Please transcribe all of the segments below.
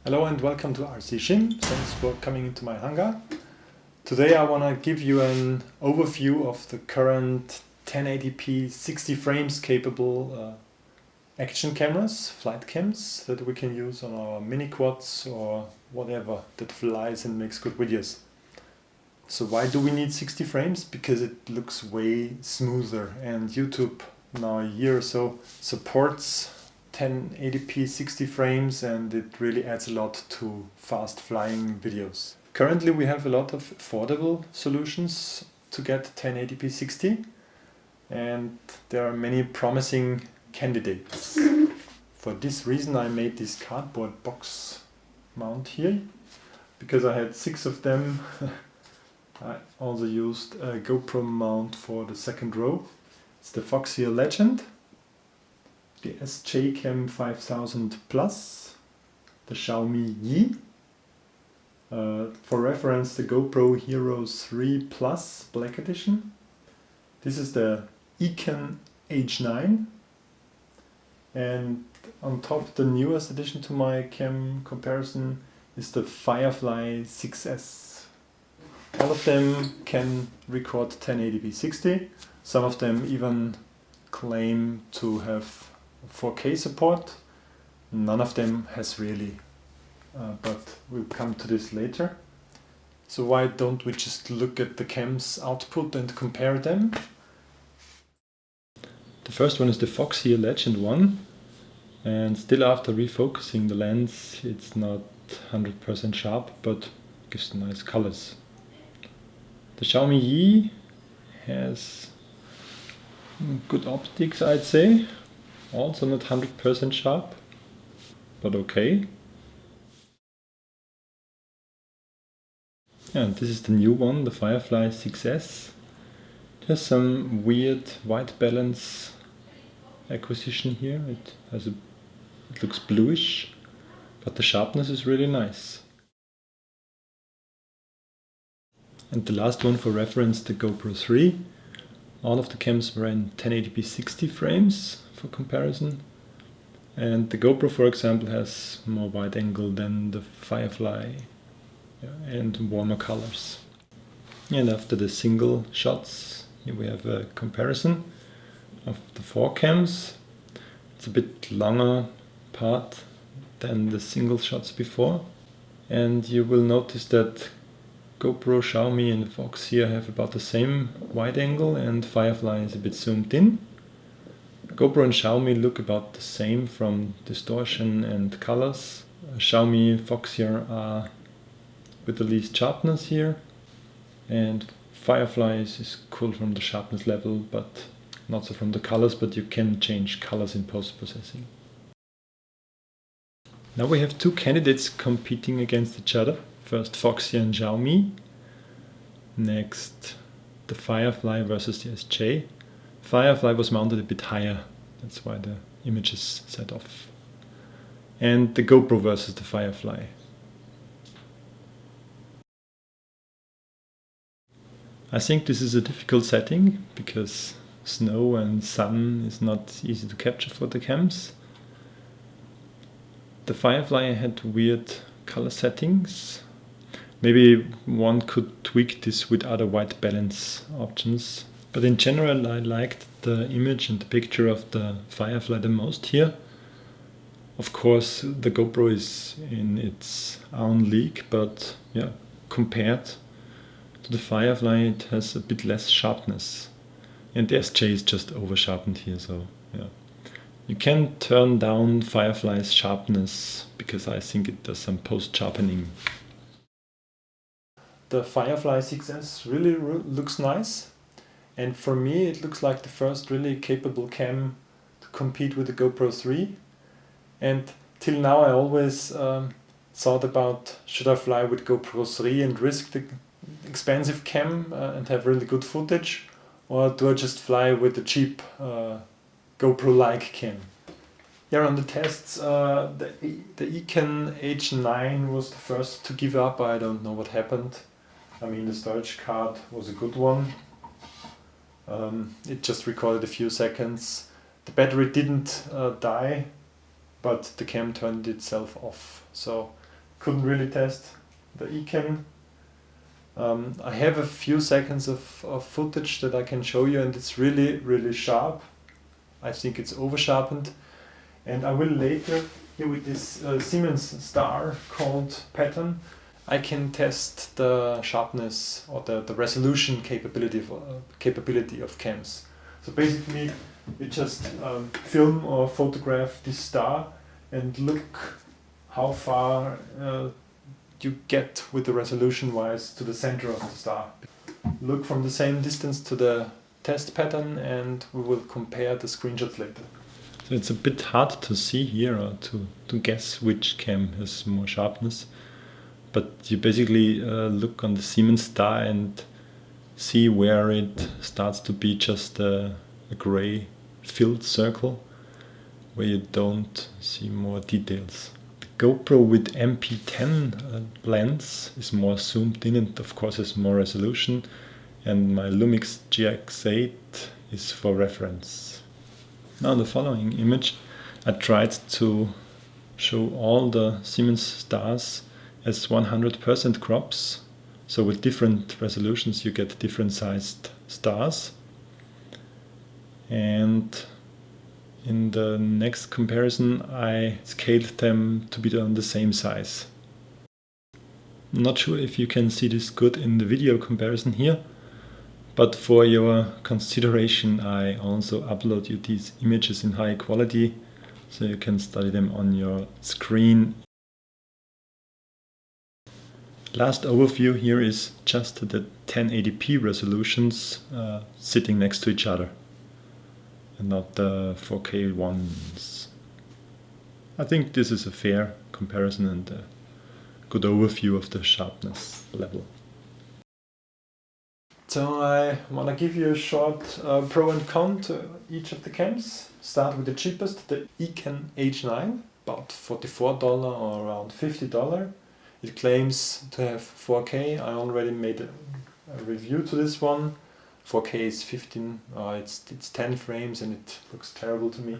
Hello and welcome to RCSchim. Thanks for coming into my hangar. Today I want to give you an overview of the current 1080p 60 frames capable action cameras, flight cams that we can use on our mini quads or whatever that flies and makes good videos. So why do we need 60 frames? Because it looks way smoother, and YouTube now a year or so supports 1080p 60 frames, and it really adds a lot to fast flying videos. Currently we have a lot of affordable solutions to get 1080p 60, and there are many promising candidates. For this reason I made this cardboard box mount here, because I had 6 of them. I also used a Gopro mount for the second row. It's the Foxeer Legend, the SJcam 5000 Plus, the Xiaomi Yi, for reference the Gopro Hero 3 Plus Black Edition. This is the Eken H9, and on top the newest addition to my cam comparison is the Firefly 6S. All of them can record 1080p 60, some of them even claim to have 4K support. None of them has really, but we'll come to this later. So why don't we just look at the cam's output and compare them? The first one is the Foxeer Legend1, and still after refocusing the lens it's not 100% sharp, but gives nice colors. The Xiaomi Yi has good optics, I'd say. Also not 100% sharp, but okay. And this is the new one, the Firefly 6S. It has some weird white balance acquisition here. It looks bluish, but the sharpness is really nice. And the last one for reference, the Gopro3. All of the cams were in 1080p 60 frames for comparison. And the Gopro, for example, has more wide angle than the Firefly, and warmer colors. And after the single shots, here we have a comparison of the 4 cams. It's a bit longer part than the single shots before. And you will notice that Gopro, Xiaomi and Foxeer have about the same wide angle, and Firefly is a bit zoomed in. Gopro and Xiaomi look about the same from distortion and colors. Xiaomi, Foxeer are with the least sharpness here, and Firefly is cool from the sharpness level, but not so from the colors, but you can change colors in post-processing. Now we have 2 candidates competing against each other. First Foxeer and Xiaomi, next the Firefly versus the SJ. Firefly was mounted a bit higher, that's why the image is set off. And the Gopro versus the Firefly. I think this is a difficult setting because snow and sun is not easy to capture for the cams. The Firefly had weird color settings. Maybe one could tweak this with other white balance options. But in general I liked the image and the picture of the Firefly the most here. Of course the Gopro is in its own league, but yeah, compared to the Firefly it has a bit less sharpness. And the SJ is just over sharpened here, so yeah. You can turn down Firefly's sharpness because I think it does some post sharpening. The Firefly 6S really looks nice, and for me it looks like the first really capable cam to compete with the Gopro 3. And till now I always thought about, should I fly with Gopro 3 and risk the expensive cam and have really good footage, or do I just fly with the cheap GoPro-like cam? Yeah, on the tests the Eken H9 was the first to give up. I don't know what happened. I mean, the storage card was a good one. It just recorded a few seconds. The battery didn't die, but the cam turned itself off. So couldn't really test the Eken. I have a few seconds of footage that I can show you, and it's really sharp. I think it's over sharpened, and I will later, here with this Siemens star called pattern, I can test the sharpness or the resolution capability of cams. So basically we just film or photograph this star and look how far you get with the resolution wise to the center of the star. Look from the same distance to the test pattern and we will compare the screenshots later. So it's a bit hard to see here or to guess which cam has more sharpness, but you basically look on the Siemens star and see where it starts to be just a gray filled circle where you don't see more details. The GoPro with MP10 lens is more zoomed in and of course has more resolution, and my Lumix GX8 is for reference. Now the following image, I tried to show all the Siemens stars as 100% crops, so with different resolutions you get different sized stars, and in the next comparison I scaled them to be on the same size. Not sure if you can see this good in the video comparison here, but for your consideration I also upload you these images in high quality so you can study them on your screen. Last overview here is just the 1080p resolutions sitting next to each other and not the 4K ones. I think this is a fair comparison and a good overview of the sharpness level. So I want to give you a short pro and con to each of the cams. Start with the cheapest, the Eken H9, about $44 or around $50. It claims to have 4K. I already made a review to this one. 4K is it's 10 frames and it looks terrible to me.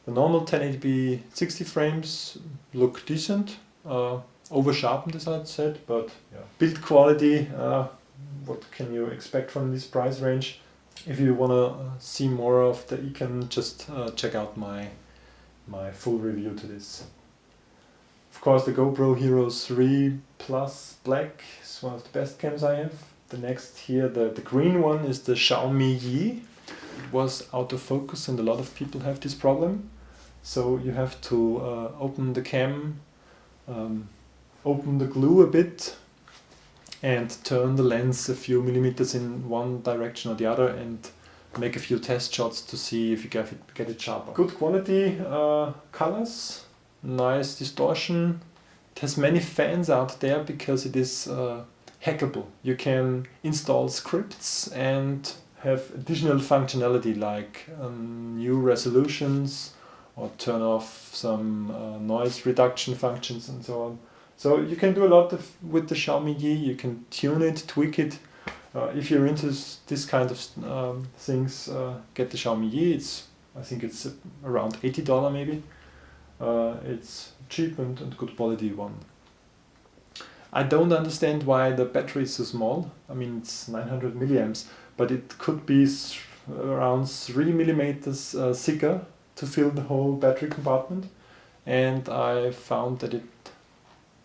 The normal 1080p 60 frames look decent, over sharpened as I said, but yeah. Build quality, what can you expect from this price range? If you want to see more of the Eken, just check out my full review to this. Of course, the GoPro Hero 3 Plus Black is one of the best cams I have. The next here, the green one, is the Xiaomi Yi. It was out of focus and a lot of people have this problem. So you have to open the cam, open the glue a bit and turn the lens a few millimeters in one direction or the other and make a few test shots to see if you get it sharper. Good quality colors. Nice distortion. It has many fans out there because it is hackable. You can install scripts and have additional functionality like new resolutions or turn off some noise reduction functions and so on. So you can do a lot with the Xiaomi Yi. You can tune it, tweak it. If you're into this kind of things, get the Xiaomi Yi. I think it's around $80 maybe. It's cheap and good quality one. I don't understand why the battery is so small. I mean, it's 900 milliamps, but it could be around 3 millimeters thicker to fill the whole battery compartment. And I found that it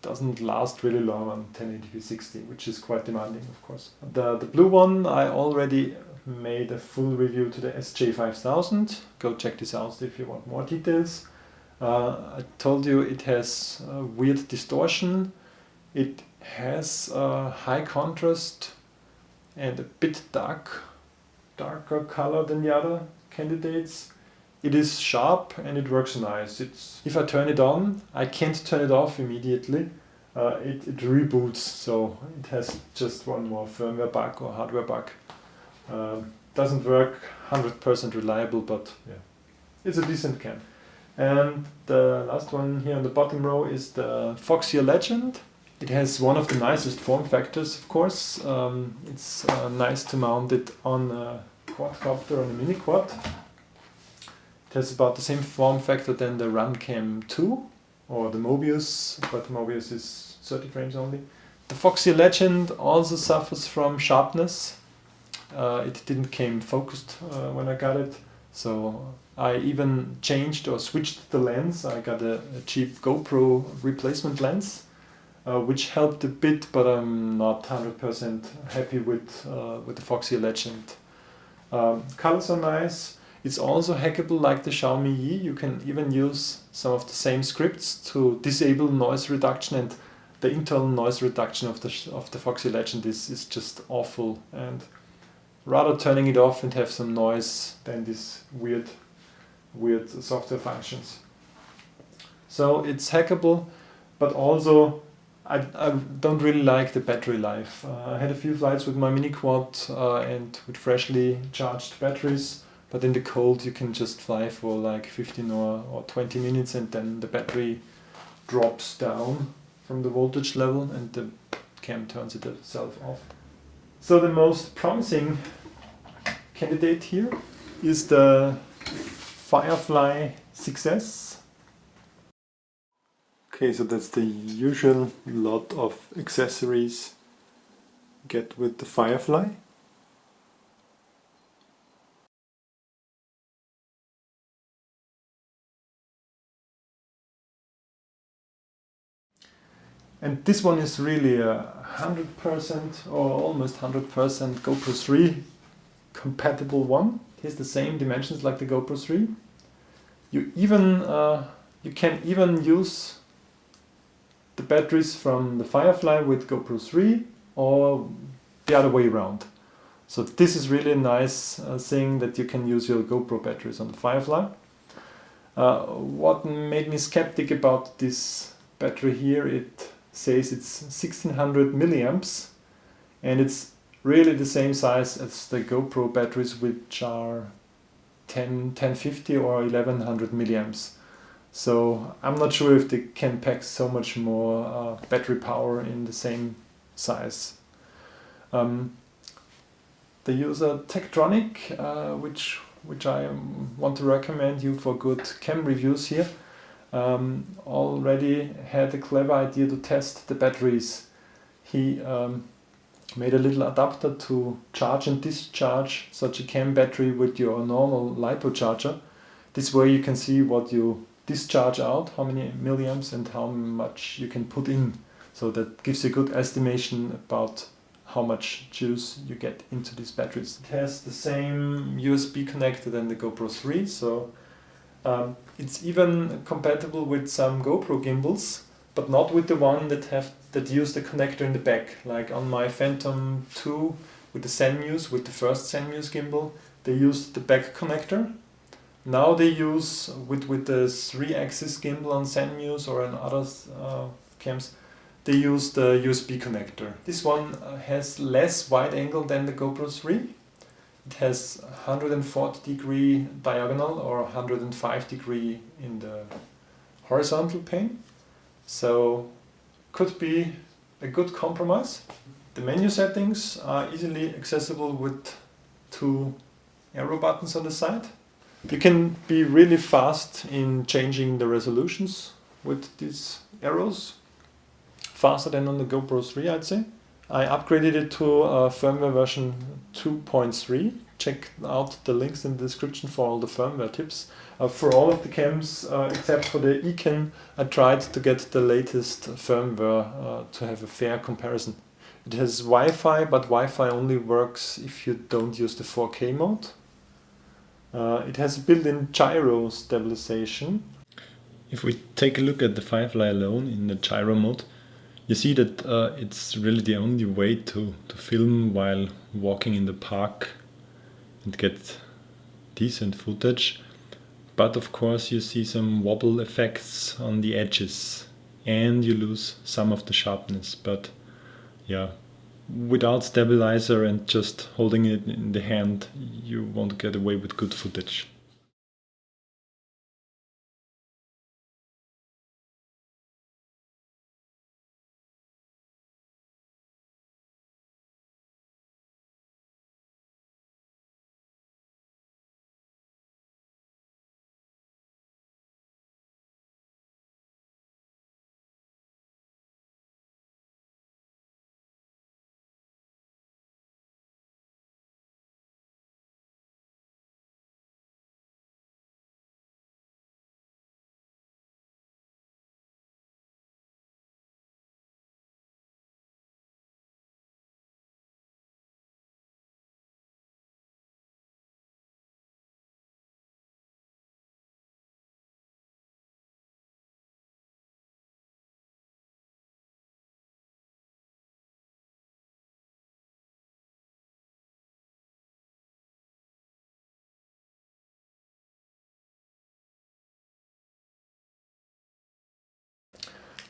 doesn't last really long on 1080p 60, which is quite demanding, of course. The blue one, I already made a full review to the SJ5000. Go check this out if you want more details. I told you it has weird distortion. It has high contrast and a bit darker color than the other candidates. It is sharp and it works nice. If I turn it on, I can't turn it off immediately. It reboots, so it has just one more firmware bug or hardware bug. Doesn't work 100% reliable, but yeah, it's a decent cam. And the last one here on the bottom row is the Foxeer Legend. It has one of the nicest form factors, of course. It's nice to mount it on a quadcopter, on a mini quad. It has about the same form factor than the Runcam 2 or the Mobius, but Mobius is 30 frames only. The Foxeer Legend also suffers from sharpness. It didn't came focused when I got it, so I even changed or switched the lens. I got a cheap Gopro replacement lens, which helped a bit, but I'm not 100% happy with the Foxeer Legend. Colors are nice. It's also hackable like the Xiaomi Yi. You can even use some of the same scripts to disable noise reduction, and the internal noise reduction of the Foxeer Legend is just awful, and rather turning it off and have some noise than these weird software functions. So it's hackable, but also I don't really like the battery life. I had a few flights with my mini quad and with freshly charged batteries, but in the cold you can just fly for like 15 or 20 minutes and then the battery drops down from the voltage level and the cam turns itself off. So the most promising candidate here is the Firefly 6S. Okay, so that's the usual lot of accessories you get with the Firefly. And this one is really a 100% or almost 100% Gopro 3 compatible one. It has the same dimensions like the Gopro 3. You can even use the batteries from the Firefly with Gopro 3 or the other way around. So this is really a nice thing that you can use your GoPro batteries on the Firefly. What made me skeptic about this battery here, it says it's 1600 milliamps and it's really the same size as the GoPro batteries, which are 1050 or 1100 milliamps. So I'm not sure if they can pack so much more battery power in the same size. They use a Tektronix, which I want to recommend you for good cam reviews here. Already had a clever idea to test the batteries. He made a little adapter to charge and discharge such a cam battery with your normal LiPo charger. This way you can see what you discharge out, how many milliamps and how much you can put in. So that gives you a good estimation about how much juice you get into these batteries. It has the same USB connector than the GoPro 3, so it's even compatible with some GoPro gimbals, but not with the one that use the connector in the back. Like on my Phantom 2 with the Zenmuse, with the first Zenmuse gimbal, they used the back connector. Now they use, with the 3-axis gimbal on Zenmuse or on other cams, they use the USB connector. This one has less wide angle than the GoPro 3. It has 140 degree diagonal or 105 degree in the horizontal plane. So could be a good compromise. The menu settings are easily accessible with 2 arrow buttons on the side. You can be really fast in changing the resolutions with these arrows. Faster than on the GoPro 3, I'd say. I upgraded it to firmware version 2.3. Check out the links in the description for all the firmware tips. For all of the cams, except for the Eken, I tried to get the latest firmware to have a fair comparison. It has Wi-Fi, but Wi-Fi only works if you don't use the 4K mode. It has a built-in gyro stabilization. If we take a look at the Firefly alone in the gyro mode, you see that it's really the only way to film while walking in the park and get decent footage. But of course you see some wobble effects on the edges and you lose some of the sharpness. But yeah, without stabilizer and just holding it in the hand, you won't get away with good footage.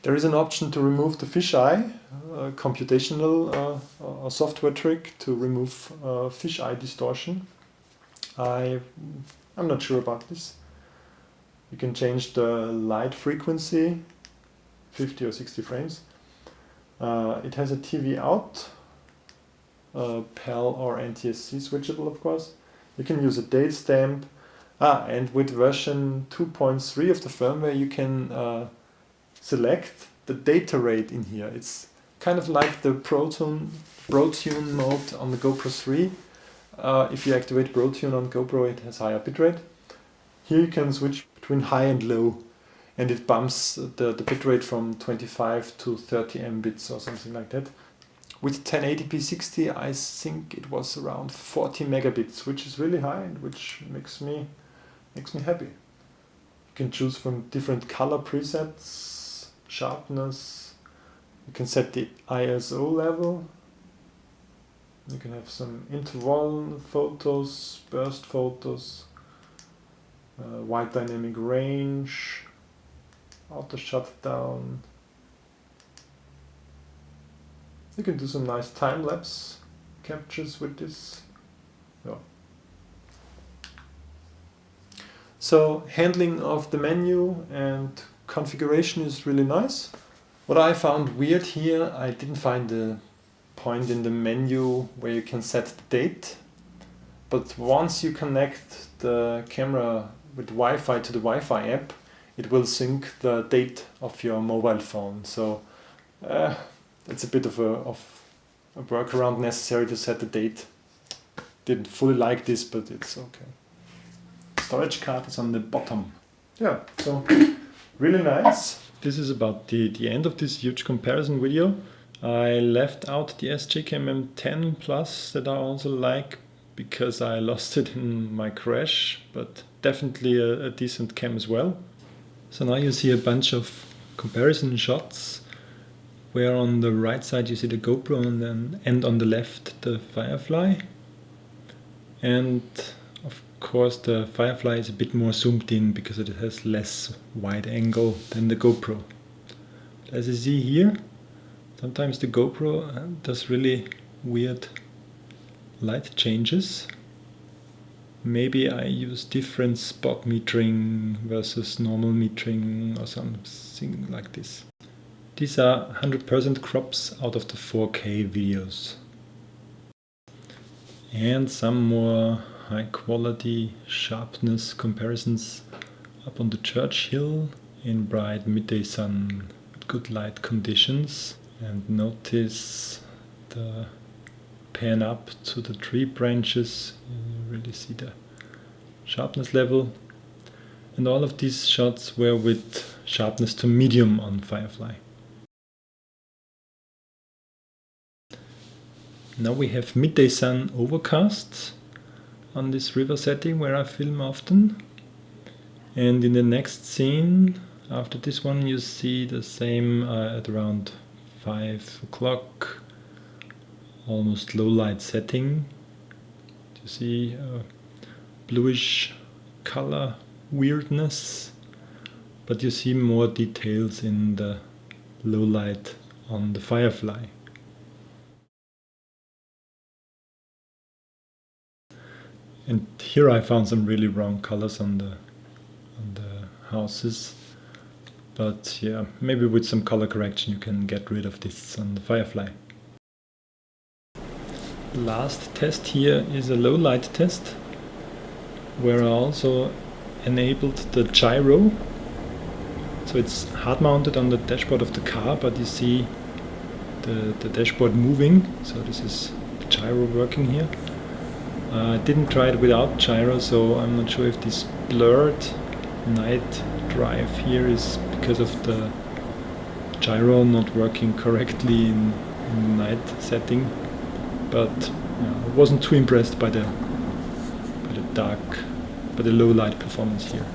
There is an option to remove the fisheye, a computational or software trick to remove fisheye distortion. I'm not sure about this. You can change the light frequency, 50 or 60 frames. It has a TV out, PAL or NTSC switchable, of course. You can use a date stamp. And with version 2.3 of the firmware, you can select the data rate in here. It's kind of like the ProTune mode on the Gopro3. If you activate ProTune on GoPro, it has higher bitrate. Here you can switch between high and low, and it bumps the bitrate from 25 to 30 mbits or something like that. With 1080p 60, I think it was around 40 megabits, which is really high and which makes me happy. You can choose from different color presets, sharpness. You can set the ISO level. You can have some interval photos, burst photos, wide dynamic range, auto shutdown. You can do some nice time-lapse captures with this. Yeah. So handling of the menu and configuration is really nice. What I found weird here, I didn't find the point in the menu where you can set the date. But once you connect the camera with Wi-Fi to the Wi-Fi app, it will sync the date of your mobile phone. So it's a bit of a workaround necessary to set the date. Didn't fully like this, but it's okay. Storage card is on the bottom. Yeah, so really nice. This is about the end of this huge comparison video. I left out the SJcam M10 Plus that I also like because I lost it in my crash, but definitely a decent cam as well. So now you see a bunch of comparison shots where on the right side you see the GoPro and on the left the Firefly. And of course the Firefly is a bit more zoomed in because it has less wide angle than the GoPro. As you see here, sometimes the GoPro does really weird light changes. Maybe I use different spot metering versus normal metering or something like this. These are 100% crops out of the 4K videos. And some more high quality sharpness comparisons up on the church hill in bright midday sun with good light conditions. And notice the pan up to the tree branches, you really see the sharpness level. And all of these shots were with sharpness to medium on Firefly. Now we have midday sun overcast on this river setting where I film often. And in the next scene, after this one, you see the same at around 5 o'clock, almost low light setting. You see bluish color weirdness, but you see more details in the low light on the Firefly. And here I found some really wrong colors on the houses, but yeah, maybe with some color correction you can get rid of this on the Firefly. The last test here is a low light test where I also enabled the gyro. So it's hard mounted on the dashboard of the car, but you see the dashboard moving, so this is the gyro working here. I didn't try it without gyro, so I'm not sure if this blurred night drive here is because of the gyro not working correctly in night setting. But I wasn't too impressed by the low light performance here.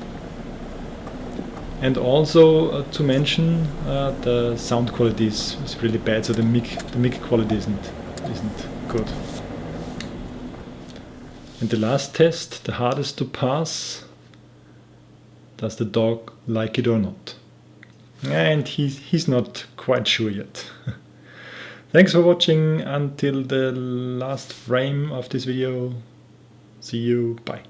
And also to mention, the sound quality is really bad, so the mic quality isn't good. And the last test, the hardest to pass, does the dog like it or not? and he's not quite sure yet. Thanks for watching until the last frame of this video. See you, bye.